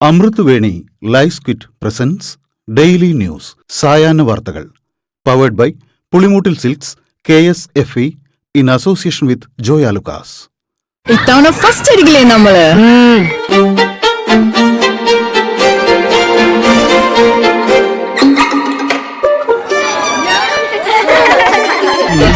അമൃത് Veni life quit presents daily news സായാഹ്ന വാർത്തകൾ powered by Pulimoottil silks KSFE in association with Joy Alukkas. ഇത്തവണ first അടിക്കില്ലേ നമ്മള്?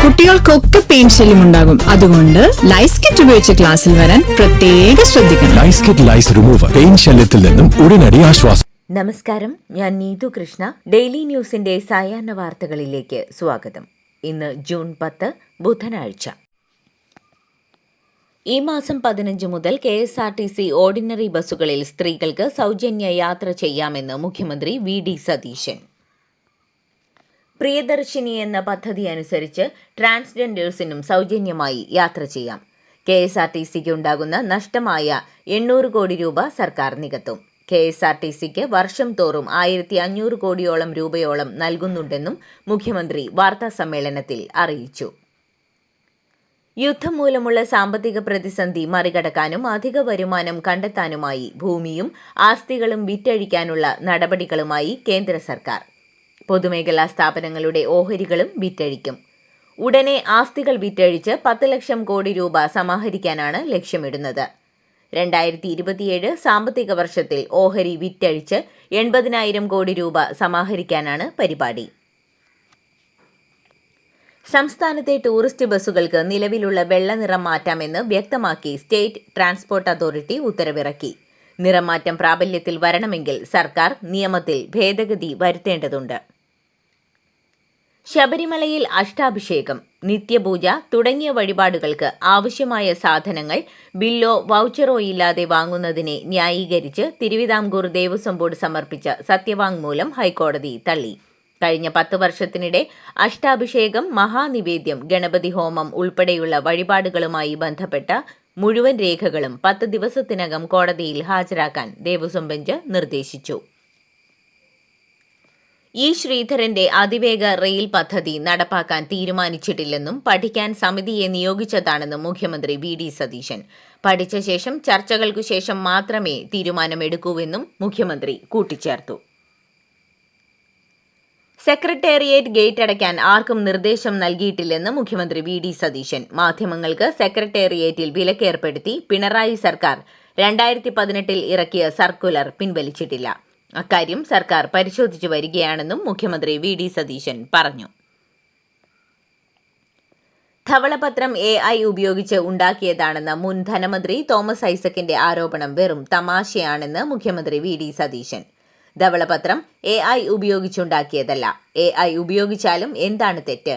കുട്ടികൾക്കൊക്കെ പെയിൻ ശല്യം ഉണ്ടാകും. അതുകൊണ്ട് ലൈസ് കിറ്റ് ഉപയോഗിച്ച് ക്ലാസ്സിൽ വരാൻ പ്രത്യേകം ശ്രദ്ധിക്കണം. ലൈസ് കിറ്റ് ലൈസ് റിമൂവർ പെയിൻ ശല്യത്തിൽ നിന്നും ഉടനടി ആശ്വാസം. നമസ്കാരം, ഞാൻ നീതു കൃഷ്ണ. ഡെയിലി ന്യൂസിന്റെ സായാഹ്ന വാർത്തകളിലേക്ക് സ്വാഗതം. ഇന്ന് ജൂൺ 10 ബുധനാഴ്ച. ഈ മാസം 15 മുതൽ KSRTC ഓർഡിനറി ബസ്സുകളിൽ സ്ത്രീകൾക്ക് സൗജന്യ യാത്ര ചെയ്യാമെന്ന് മുഖ്യമന്ത്രി VD സതീശൻ. പ്രിയദർശിനി എന്ന പദ്ധതി അനുസരിച്ച് ട്രാൻസ്ജെൻഡേഴ്സിനും സൗജന്യമായി യാത്ര ചെയ്യാം. KSRTCക്ക് ഉണ്ടാകുന്ന നഷ്ടമായ 800 കോടി രൂപ സർക്കാർ നികത്തും. KSRTCക്ക് വർഷം തോറും 1500 കോടിയോളം രൂപയോളം നൽകുന്നുണ്ടെന്നും മുഖ്യമന്ത്രി വാർത്താസമ്മേളനത്തിൽ അറിയിച്ചു. യുദ്ധം മൂലമുള്ള സാമ്പത്തിക പ്രതിസന്ധി മറികടക്കാനും അധിക വരുമാനം കണ്ടെത്താനുമായി ഭൂമിയും ആസ്തികളും വിറ്റഴിക്കാനുള്ള നടപടികളുമായി കേന്ദ്ര സർക്കാർ. പൊതുമേഖലാ സ്ഥാപനങ്ങളുടെ ഓഹരികളും വിറ്റഴിക്കും. ഉടനെ ആസ്തികൾ വിറ്റഴിച്ച് 10 ലക്ഷം കോടി രൂപ സമാഹരിക്കാനാണ് ലക്ഷ്യമിടുന്നത്. 2027 സാമ്പത്തിക വർഷത്തിൽ ഓഹരി വിറ്റഴിച്ച് 80,000 കോടി രൂപ സമാഹരിക്കാനാണ് പരിപാടി. സംസ്ഥാനത്തെ ടൂറിസ്റ്റ് ബസ്സുകൾക്ക് നിലവിലുള്ള വെള്ള നിറം മാറ്റാമെന്ന് വ്യക്തമാക്കി സ്റ്റേറ്റ് ട്രാൻസ്പോർട്ട് അതോറിറ്റി ഉത്തരവിറക്കി. നിറം മാറ്റം പ്രാബല്യത്തിൽ വരണമെങ്കിൽ സർക്കാർ നിയമത്തിൽ ഭേദഗതി വരുത്തേണ്ടതുണ്ട്. ശബരിമലയിൽ അഷ്ടാഭിഷേകം, നിത്യപൂജ തുടങ്ങിയ വഴിപാടുകൾക്ക് ആവശ്യമായ സാധനങ്ങൾ ബില്ലോ വൗച്ചറോ ഇല്ലാതെ വാങ്ങുന്നതിനെ ന്യായീകരിച്ച് തിരുവിതാംകൂർ ദേവസ്വം ബോർഡ് സമർപ്പിച്ച സത്യവാങ്മൂലം ഹൈക്കോടതി തള്ളി. കഴിഞ്ഞ 10 വർഷത്തിനിടെ അഷ്ടാഭിഷേകം, മഹാനിവേദ്യം, ഗണപതി ഹോമം ഉൾപ്പെടെയുള്ള വഴിപാടുകളുമായി ബന്ധപ്പെട്ട മുഴുവൻ രേഖകളും 10 ദിവസത്തിനകം കോടതിയിൽ ഹാജരാക്കാൻ ദേവസ്വം ബെഞ്ച് നിർദ്ദേശിച്ചു. ഇ ശ്രീധരന്റെ അതിവേഗ റെയിൽ പദ്ധതി നടപ്പാക്കാൻ തീരുമാനിച്ചിട്ടില്ലെന്നും പഠിക്കാൻ സമിതിയെ നിയോഗിച്ചതാണെന്നും മുഖ്യമന്ത്രി VD സതീശൻ. പഠിച്ച ശേഷം ചർച്ചകൾക്കു ശേഷം മാത്രമേ തീരുമാനമെടുക്കൂവെന്നും മുഖ്യമന്ത്രി കൂട്ടിച്ചേർത്തു. സെക്രട്ടേറിയറ്റ് ഗേറ്റ് അടയ്ക്കാൻ ആർക്കും നിർദ്ദേശം നൽകിയിട്ടില്ലെന്ന് മുഖ്യമന്ത്രി VD സതീശൻ. മാധ്യമങ്ങൾക്ക് സെക്രട്ടേറിയറ്റിൽ വിലക്കേർപ്പെടുത്തി പിണറായി സർക്കാർ 2018 ഇറക്കിയ സർക്കുലർ പിൻവലിച്ചിട്ടില്ല. അക്കാര്യം സർക്കാർ പരിശോധിച്ചു വരികയാണെന്നും മുഖ്യമന്ത്രി VD സതീശൻ പറഞ്ഞു. ധവളപത്രം AI ഉപയോഗിച്ച് ഉണ്ടാക്കിയതാണെന്ന മുൻ ധനമന്ത്രി തോമസ് ഐസക്കിന്റെ ആരോപണം വെറും തമാശയാണെന്ന് മുഖ്യമന്ത്രി VD സതീശൻ. ധവളപത്രം AI ഉപയോഗിച്ചുണ്ടാക്കിയതല്ല. AI ഉപയോഗിച്ചാലും എന്താണ് തെറ്റ്?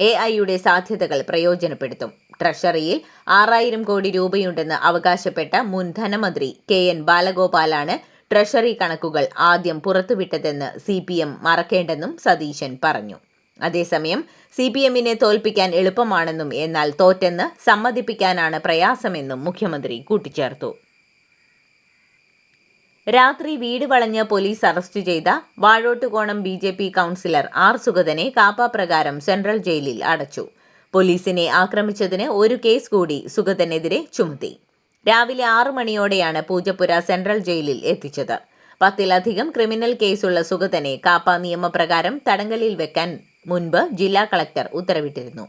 AI-യുടെ സാധ്യതകൾ പ്രയോജനപ്പെടുത്തും. ട്രഷറിയിൽ 6000 കോടി രൂപയുണ്ടെന്ന് അവകാശപ്പെട്ട മുൻ ധനമന്ത്രി KN ബാലഗോപാലാണ് ട്രഷറി കണക്കുകൾ ആദ്യം പുറത്തുവിട്ടതെന്ന് CPM മറക്കേണ്ടെന്നും സതീശൻ പറഞ്ഞു. അതേസമയം CPM-നെ തോൽപ്പിക്കാൻ എളുപ്പമാണെന്നും എന്നാൽ തോറ്റെന്ന് സമ്മതിപ്പിക്കാനാണ് പ്രയാസമെന്നും മുഖ്യമന്ത്രി കൂട്ടിച്ചേർത്തു. രാത്രി വീട് വളഞ്ഞ് പോലീസ് അറസ്റ്റ് ചെയ്ത വാഴോട്ടുകോണം BJP കൗൺസിലർ R സുഗതനെ കാപ്പ സെൻട്രൽ ജയിലിൽ അടച്ചു. പോലീസിനെ ആക്രമിച്ചതിന് ഒരു കേസ് കൂടി സുഗതനെതിരെ ചുമത്തി. രാവിലെ 6 മണിയോടെയാണ് പൂജപ്പുര സെൻട്രൽ ജയിലിൽ എത്തിച്ചത്. 10-ലധികം ക്രിമിനൽ കേസുള്ള സുഗതനെ കാപ്പ നിയമപ്രകാരം തടങ്കലിൽ വെക്കാൻ മുൻപ് ജില്ലാ കളക്ടർ ഉത്തരവിട്ടിരുന്നു.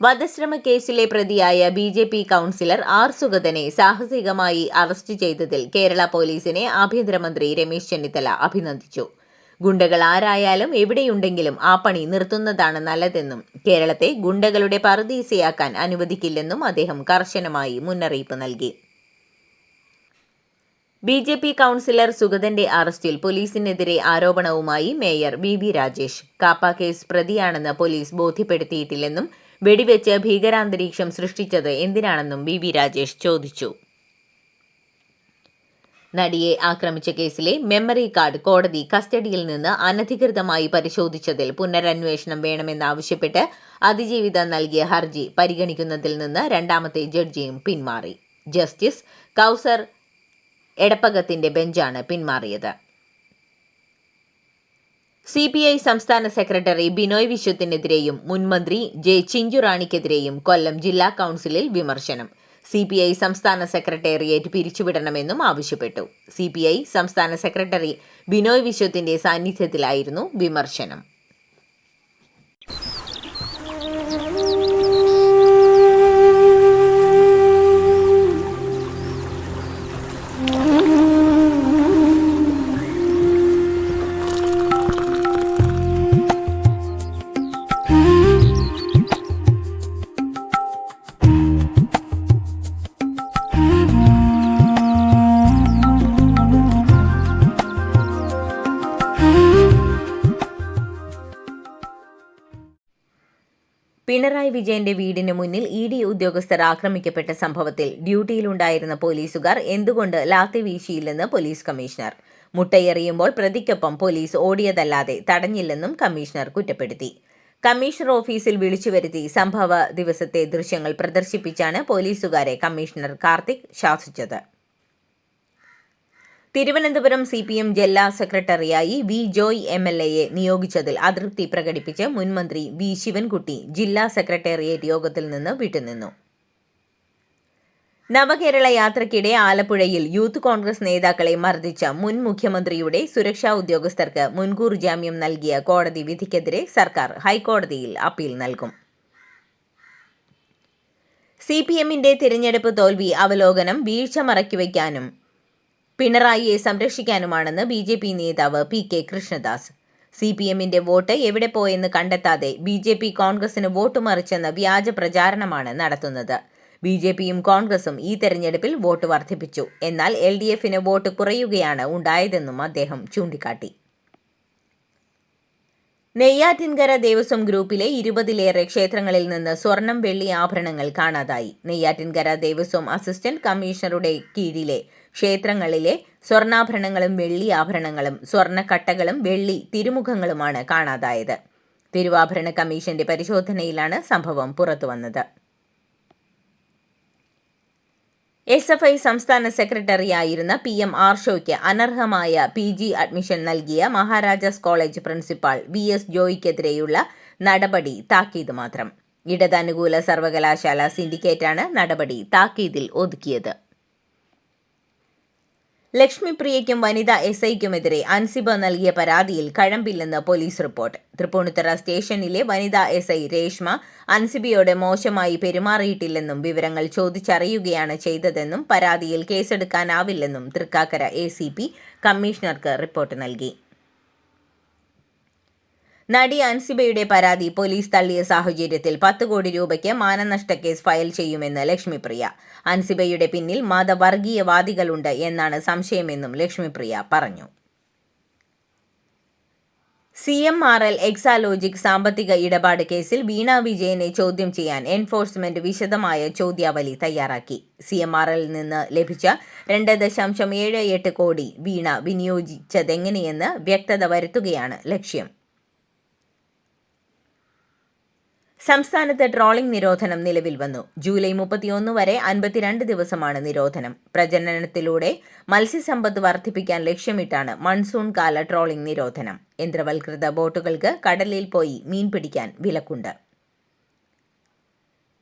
വധശ്രമ കേസിലെ പ്രതിയായ BJP കൗൺസിലർ R സുഗതനെ സാഹസികമായി അറസ്റ്റ് ചെയ്തതിൽ കേരള പോലീസിനെ ആഭ്യന്തരമന്ത്രി രമേശ് ചെന്നിത്തല അഭിനന്ദിച്ചു. ഗുണ്ടകൾ ആരായാലും എവിടെയുണ്ടെങ്കിലും ആ പണി നിർത്തുന്നതാണ് നല്ലതെന്നും കേരളത്തെ ഗുണ്ടകളുടെ പറുദീസയാക്കാൻ അനുവദിക്കില്ലെന്നും അദ്ദേഹം കർശനമായി മുന്നറിയിപ്പ് നൽകി. BJP കൗൺസിലർ സുഗതന്റെ അറസ്റ്റിൽ പോലീസിനെതിരെ ആരോപണവുമായി mayor VV Rajesh. KAAPA case പ്രതിയാണെന്ന് പോലീസ് ബോധ്യപ്പെടുത്തിയിട്ടില്ലെന്നും വെടിവെച്ച് ഭീകരാന്തരീക്ഷം സൃഷ്ടിച്ചത് എന്തിനാണെന്നും VV രാജേഷ് ചോദിച്ചു. നടിയെ ആക്രമിച്ച കേസിലെ മെമ്മറി കാർഡ് കോടതി കസ്റ്റഡിയിൽ നിന്ന് അനധികൃതമായി പരിശോധിച്ചതിൽ പുനരന്വേഷണം വേണമെന്നാവശ്യപ്പെട്ട് അതിജീവിത നൽകിയ ഹർജി പരിഗണിക്കുന്നതിൽ നിന്ന് രണ്ടാമത്തെ ജഡ്ജിയും പിന്മാറി. ജസ്റ്റിസ് കൗസർ എടപ്പകത്തിന്റെ ബെഞ്ചാണ് പിന്മാറിയത്. CPI സംസ്ഥാന സെക്രട്ടറി ബിനോയ് വിശ്വത്തിനെതിരെയും മുൻമന്ത്രി J. ചിഞ്ചുറാണിക്കെതിരെയും കൊല്ലം ജില്ലാ കൗൺസിലിൽ വിമർശനം. CPI സംസ്ഥാന സെക്രട്ടേറിയറ്റ് പിരിച്ചുവിടണമെന്നും ആവശ്യപ്പെട്ടു. CPI സംസ്ഥാന സെക്രട്ടറി ബിനോയ് വിശ്വത്തിന്റെ സാന്നിധ്യത്തിലായിരുന്നു വിമർശനം. പിണറായി വിജയന്റെ വീടിന് മുന്നിൽ ED ഉദ്യോഗസ്ഥർ ആക്രമിക്കപ്പെട്ട സംഭവത്തിൽ ഡ്യൂട്ടിയിലുണ്ടായിരുന്ന പോലീസുകാർ എന്തുകൊണ്ട് ലാത്തി വീശിയില്ലെന്ന് പോലീസ് കമ്മീഷണർ. മുട്ടയെറിയുമ്പോൾ പ്രതിക്കൊപ്പം പോലീസ് ഓടിയതല്ലാതെ തടഞ്ഞില്ലെന്നും കമ്മീഷണർ കുറ്റപ്പെടുത്തി. കമ്മീഷണർ ഓഫീസിൽ വിളിച്ചുവരുത്തി സംഭവ ദിവസത്തെ ദൃശ്യങ്ങൾ പ്രദർശിപ്പിച്ചാണ് പോലീസുകാരെ കമ്മീഷണർ കാർത്തിക് ശാസിച്ചത്. തിരുവനന്തപുരം CPM ജില്ലാ സെക്രട്ടറിയായി V. ജോയ് MLA നിയോഗിച്ചതിൽ അതൃപ്തി പ്രകടിപ്പിച്ച് മുൻമന്ത്രി V. ശിവൻകുട്ടി ജില്ലാ സെക്രട്ടേറിയറ്റ് യോഗത്തിൽ നിന്ന് വിട്ടുനിന്നു. നവകേരള യാത്രയ്ക്കിടെ ആലപ്പുഴയിൽ യൂത്ത് കോൺഗ്രസ് നേതാക്കളെ മർദ്ദിച്ച മുൻ മുഖ്യമന്ത്രിയുടെ സുരക്ഷാ ഉദ്യോഗസ്ഥർക്ക് മുൻകൂർ ജാമ്യം നൽകിയ കോടതി വിധിക്കെതിരെ സർക്കാർ ഹൈക്കോടതിയിൽ അപ്പീൽ നൽകും. CPMന്റെ തിരഞ്ഞെടുപ്പ് തോൽവി അവലോകനം വീഴ്ച മറയ്ക്കുവയ്ക്കാനും പിണറായിയെ സംരക്ഷിക്കാനുമാണെന്ന് BJP നേതാവ് PK കൃഷ്ണദാസ്. CPMന്റെ വോട്ട് എവിടെ പോയെന്ന് കണ്ടെത്താതെ BJP കോൺഗ്രസിന് വോട്ട് മറിച്ചെന്ന വ്യാജ പ്രചാരണമാണ് നടത്തുന്നത്. BJPയും കോൺഗ്രസും ഈ തെരഞ്ഞെടുപ്പിൽ വോട്ട് വർദ്ധിപ്പിച്ചു. എന്നാൽ LDFന് വോട്ട് കുറയുകയാണ് ഉണ്ടായതെന്നും അദ്ദേഹം ചൂണ്ടിക്കാട്ടി. നെയ്യാറ്റിൻകര ദേവസ്വം ഗ്രൂപ്പിലെ 20ലേറെ ക്ഷേത്രങ്ങളിൽ നിന്ന് സ്വർണം വെള്ളി ആഭരണങ്ങൾ കാണാതായി. നെയ്യാറ്റിൻകര ദേവസ്വം അസിസ്റ്റന്റ് കമ്മീഷണറുടെ കീഴിലെ ക്ഷേത്രങ്ങളിലെ സ്വർണ്ണാഭരണങ്ങളും വെള്ളി ആഭരണങ്ങളും സ്വർണ്ണക്കട്ടകളും വെള്ളി തിരുമുഖങ്ങളുമാണ് കാണാതായത്. തിരുവാഭരണ കമ്മീഷന്റെ പരിശോധനയിലാണ് സംഭവം പുറത്തുവന്നത്. SFI സംസ്ഥാന സെക്രട്ടറിയായിരുന്ന PM ആർഷോയ്ക്ക് അനർഹമായ PG അഡ്മിഷൻ നൽകിയ മഹാരാജാസ് കോളേജ് പ്രിൻസിപ്പാൾ VS ജോയിക്കെതിരെയുള്ള നടപടി താക്കീത് മാത്രം. ഇടതനുകൂല സർവകലാശാല സിൻഡിക്കേറ്റാണ് നടപടി താക്കീതിൽ ഒതുക്കിയത്. ലക്ഷ്മിപ്രിയയ്ക്കും വനിതാ SIക്കുമെതിരെ അൻസിബ നൽകിയ പരാതിയിൽ കഴമ്പില്ലെന്ന് പോലീസ് റിപ്പോർട്ട്. തൃപ്പൂണിത്തുറ സ്റ്റേഷനിലെ വനിതാ SI രേഷ്മ അൻസിബയോട് മോശമായി പെരുമാറിയിട്ടില്ലെന്നും വിവരങ്ങൾ ചോദിച്ചറിയുകയാണ് ചെയ്തതെന്നും പരാതിയിൽ കേസെടുക്കാനാവില്ലെന്നും തൃക്കാക്കര ACP കമ്മീഷണർക്ക് റിപ്പോർട്ട് നൽകി. നടി അൻസിബയുടെ പരാതി പോലീസ് തള്ളിയ സാഹചര്യത്തിൽ 10 കോടി രൂപയ്ക്ക് മാനനഷ്ട കേസ് ഫയൽ ചെയ്യുമെന്ന് ലക്ഷ്മിപ്രിയ. അൻസിബയുടെ പിന്നിൽ മതവർഗീയവാദികളുണ്ട് എന്നാണ് സംശയമെന്നും ലക്ഷ്മിപ്രിയ പറഞ്ഞു. CMRL എക്സാലോജിക് സാമ്പത്തിക ഇടപാട് കേസിൽ വീണ വിജയനെ ചോദ്യം ചെയ്യാൻ എൻഫോഴ്സ്മെന്റ് വിശദമായ ചോദ്യാവലി തയ്യാറാക്കി. CMRL നിന്ന് ലഭിച്ച 2.78 കോടി വീണ വിനിയോഗിച്ചതെങ്ങനെയെന്ന് വ്യക്തത വരുത്തുകയാണ് ലക്ഷ്യം. സംസ്ഥാനത്ത് ട്രോളിംഗ് നിരോധനം നിലവിൽ വന്നു. ജൂലൈ 31 വരെ 52 ദിവസമാണ് നിരോധനം. പ്രജനനത്തിലൂടെ മത്സ്യസമ്പത്ത് വർദ്ധിപ്പിക്കാൻ ലക്ഷ്യമിട്ടാണ് മൺസൂൺ കാല ട്രോളിംഗ് നിരോധനം. യന്ത്രവൽകൃത ബോട്ടുകൾക്ക് കടലിൽ പോയി മീൻ പിടിക്കാൻ വിലക്കുണ്ട്.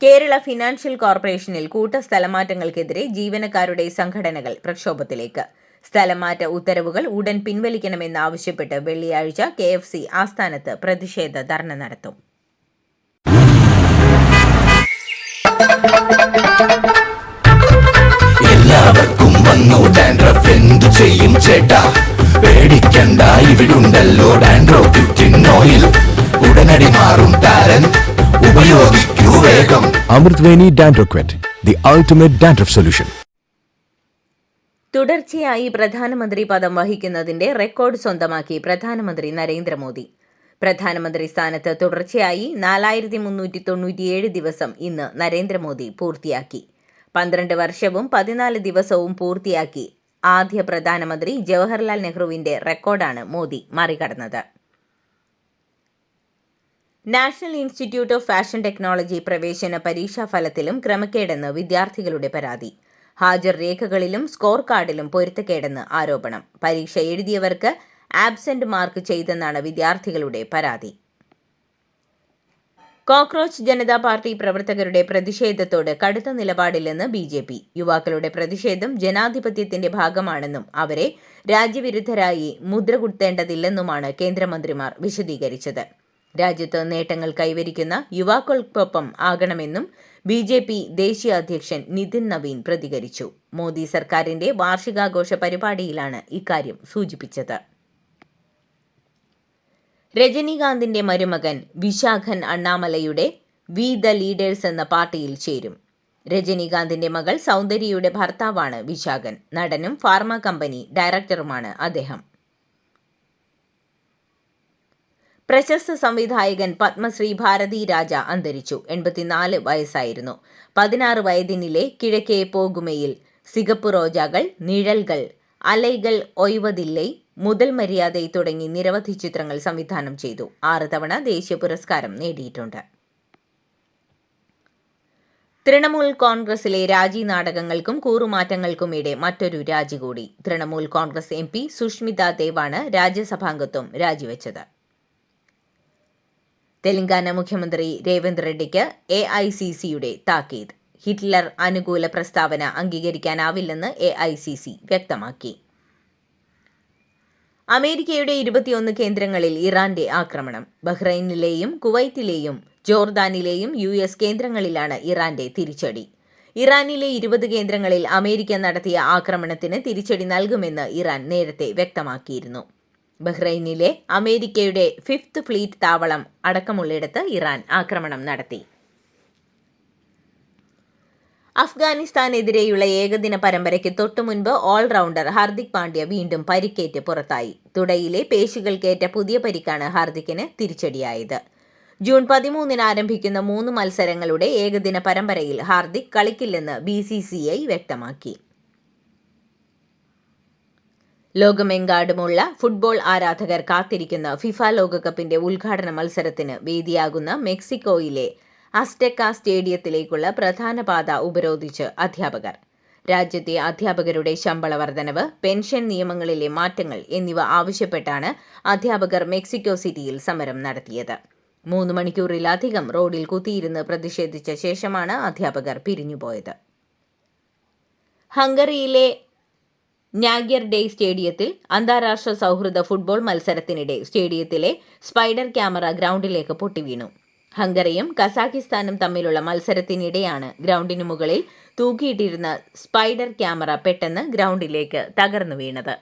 കേരള ഫിനാൻഷ്യൽ കോർപ്പറേഷനിൽ കൂട്ട സ്ഥലമാറ്റങ്ങൾക്കെതിരെ ജീവനക്കാരുടെ സംഘടനകൾ പ്രക്ഷോഭത്തിലേക്ക്. സ്ഥലമാറ്റ ഉത്തരവുകൾ ഉടൻ പിൻവലിക്കണമെന്നാവശ്യപ്പെട്ട് വെള്ളിയാഴ്ച KFC ആസ്ഥാനത്ത് പ്രതിഷേധ ധർണ നടത്തും. എല്ലാവർക്കും വന്നു ഡാൻഡ്രഫ്, എന്തു ചെയ്യും ചേട്ടാ? പേടിക്കണ്ട, ഇവിടുണ്ടല്ലോ ഡാൻഡ്രോക്വിറ്റിൻ ഓയിൽ. ഉടനടി മാറും താരൻ, ഉപയോഗിക്കൂ വേഗം. അമൃത്വേനി ഡാൻഡ്രോക്വിറ്റ്, ദി അൾട്ടിമേറ്റ് ഡാൻഡ്രഫ് സൊല്യൂഷൻ. തുടർച്ചയായി പ്രധാനമന്ത്രി പദം വഹിക്കുന്നതിന്റെ റെക്കോർഡ് സ്വന്തമാക്കി പ്രധാനമന്ത്രി നരേന്ദ്രമോദി. പ്രധാനമന്ത്രി സ്ഥാനത്ത് തുടർച്ചയായി 4397 ദിവസം ഇന്ന് നരേന്ദ്രമോദി പൂർത്തിയാക്കി. 12 വർഷവും 14 ദിവസവും പൂർത്തിയാക്കി ആദ്യ പ്രധാനമന്ത്രി ജവഹർലാൽ നെഹ്റുവിന്റെ റെക്കോർഡാണ് മോദി മറികടന്നത്. National Institute of Fashion Technology പ്രവേശന പരീക്ഷാ ഫലത്തിലും ക്രമക്കേടെന്ന് വിദ്യാർത്ഥികളുടെ പരാതി. ഹാജർ രേഖകളിലും സ്കോർ കാർഡിലും പൊരുത്തക്കേടെന്ന് ആരോപണം. പരീക്ഷ എഴുതിയവർക്ക് ആബ്സെന്റ് മാർക്ക് ചെയ്തെന്നാണ് വിദ്യാർത്ഥികളുടെ പരാതി. കോക്രോച്ച് ജനതാ പാർട്ടി പ്രവർത്തകരുടെ പ്രതിഷേധത്തോട് കടുത്ത നിലപാടില്ലെന്ന് BJP. യുവാക്കളുടെ പ്രതിഷേധം ജനാധിപത്യത്തിന്റെ ഭാഗമാണെന്നും അവരെ രാജ്യവിരുദ്ധരായി മുദ്രകുത്തേണ്ടതില്ലെന്നുമാണ് കേന്ദ്രമന്ത്രിമാർ വിശദീകരിച്ചത്. രാജ്യത്ത് നേട്ടങ്ങൾ കൈവരിക്കുന്ന യുവാക്കൾക്കൊപ്പം ആകണമെന്നും BJP ദേശീയ അധ്യക്ഷൻ നിതിൻ നവീൻ പ്രതികരിച്ചു. മോദി സർക്കാരിന്റെ വാർഷികാഘോഷ പരിപാടിയിലാണ് ഇക്കാര്യം സൂചിപ്പിച്ചത്. രജനീകാന്തിന്റെ മരുമകൻ വിശാഖൻ അണ്ണാമലയുടെ വി ദ ലീഡേഴ്സ് എന്ന പാർട്ടിയിൽ ചേരും. രജനീകാന്തിന്റെ മകൾ സൗന്ദര്യയുടെ ഭർത്താവാണ് വിശാഖൻ. നടനും ഫാർമ കമ്പനി ഡയറക്ടറുമാണ് അദ്ദേഹം. പ്രശസ്ത സംവിധായകൻ പത്മശ്രീ ഭാരതി രാജ അന്തരിച്ചു. 84 വയസ്സായിരുന്നു. 16 വയതിനിലെ കിഴക്കേ പോകുമയിൽ, സിഗപ്പു റോജാകൾ, നിഴൽകൾ, അലൈകൾ ഒയ്വതില്ലേ, മുതൽ മര്യാദ തുടങ്ങി നിരവധി ചിത്രങ്ങൾ സംവിധാനം ചെയ്തു. 6 തവണ ദേശീയ പുരസ്കാരം നേടിയിട്ടുണ്ട്. തൃണമൂൽ കോൺഗ്രസിലെ രാജി നാടകങ്ങൾക്കും കൂറുമാറ്റങ്ങൾക്കുമിടെ മറ്റൊരു രാജി കൂടി. തൃണമൂൽ കോൺഗ്രസ് MP സുഷ്മിത ദേവാണ് രാജ്യസഭാംഗത്വം രാജിവെച്ചത്. തെലങ്കാന മുഖ്യമന്ത്രി രേവന്ത് റെഡ്ഡിക്ക് AICCയുടെ താക്കീത്. ഹിറ്റ്ലർ അനുകൂല പ്രസ്താവന അംഗീകരിക്കാനാവില്ലെന്ന് AICC വ്യക്തമാക്കി. അമേരിക്കയുടെ 21 കേന്ദ്രങ്ങളിൽ ഇറാന്റെ ആക്രമണം. ബഹ്റൈനിലെയും കുവൈറ്റിലെയും ജോർദാനിലെയും US കേന്ദ്രങ്ങളിലാണ് ഇറാന്റെ തിരിച്ചടി. ഇറാനിലെ 20 കേന്ദ്രങ്ങളിൽ അമേരിക്ക നടത്തിയ ആക്രമണത്തിന് തിരിച്ചടി നൽകുമെന്ന് ഇറാൻ നേരത്തെ വ്യക്തമാക്കിയിരുന്നു. ബഹ്റൈനിലെ അമേരിക്കയുടെ 5th ഫ്ലീറ്റ് താവളം അടക്കമുള്ളിടത്ത് ഇറാൻ ആക്രമണം നടത്തി. അഫ്ഗാനിസ്ഥാനെതിരെയുള്ള ഏകദിന പരമ്പരയ്ക്ക് തൊട്ടുമുൻപ് ഓൾറൗണ്ടർ ഹാർദിക് പാണ്ഡ്യ വീണ്ടും പരിക്കേറ്റ് പുറത്തായി. തുടയിലെ പേശികൾക്കേറ്റ പുതിയ പരിക്കാണ് ഹാർദിക്കിന് തിരിച്ചടിയായത്. ജൂൺ 13-ന് ആരംഭിക്കുന്ന 3 മത്സരങ്ങളുടെ ഏകദിന പരമ്പരയിൽ ഹാർദിക് കളിക്കില്ലെന്ന് BCCI വ്യക്തമാക്കി. ലോകമെങ്കാടുമുള്ള ഫുട്ബോൾ ആരാധകർ കാത്തിരിക്കുന്ന ഫിഫ ലോകകപ്പിന്റെ ഉദ്ഘാടന മത്സരത്തിന് വേദിയാകുന്ന മെക്സിക്കോയിലെ അസ്ടെക്ക സ്റ്റേഡിയത്തിലേക്കുള്ള പ്രധാന പാത ഉപരോധിച്ച് അധ്യാപകർ. രാജ്യത്തെ അധ്യാപകരുടെ ശമ്പള വർധനവ്, പെൻഷൻ നിയമങ്ങളിലെ മാറ്റങ്ങൾ എന്നിവ ആവശ്യപ്പെട്ടാണ് അധ്യാപകർ മെക്സിക്കോ സിറ്റിയിൽ സമരം നടത്തിയത്. 3 മണിക്കൂറിലധികം റോഡിൽ കുത്തിയിരുന്ന് പ്രതിഷേധിച്ച ശേഷമാണ് അധ്യാപകർ പിരിഞ്ഞുപോയത്. ഹംഗറിയിലെ നാഗ്യർ ഡേ സ്റ്റേഡിയത്തിൽ അന്താരാഷ്ട്ര സൗഹൃദ ഫുട്ബോൾ മത്സരത്തിനിടെ സ്റ്റേഡിയത്തിലെ സ്പൈഡർ ക്യാമറ ഗ്രൗണ്ടിലേക്ക് പൊട്ടിവീണു. ഹംഗറിയും കസാഖിസ്ഥാനും തമ്മിലുള്ള മത്സരത്തിനിടെയാണ് ഗ്രൗണ്ടിനു മുകളിൽ തൂക്കിയിട്ടിരുന്ന സ്പൈഡർ ക്യാമറ പെട്ടെന്ന് ഗ്രൗണ്ടിലേക്ക് തകർന്നു വീണത്.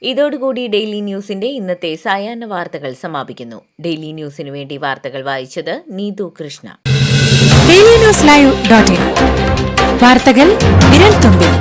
ഇതോടുകൂടി ഡെയിലി ന്യൂസിന്റെ ഇന്നത്തെ സായാഹ്ന വാർത്തകൾ സമാപിക്കുന്നു. ഡെയിലി ന്യൂസിനു വേണ്ടി വാർത്തകൾ വായിച്ചത് നീതു കൃഷ്ണ. DailyNewsLive.in വാർത്തകൾ വിരൽ തുമ്പിൽ.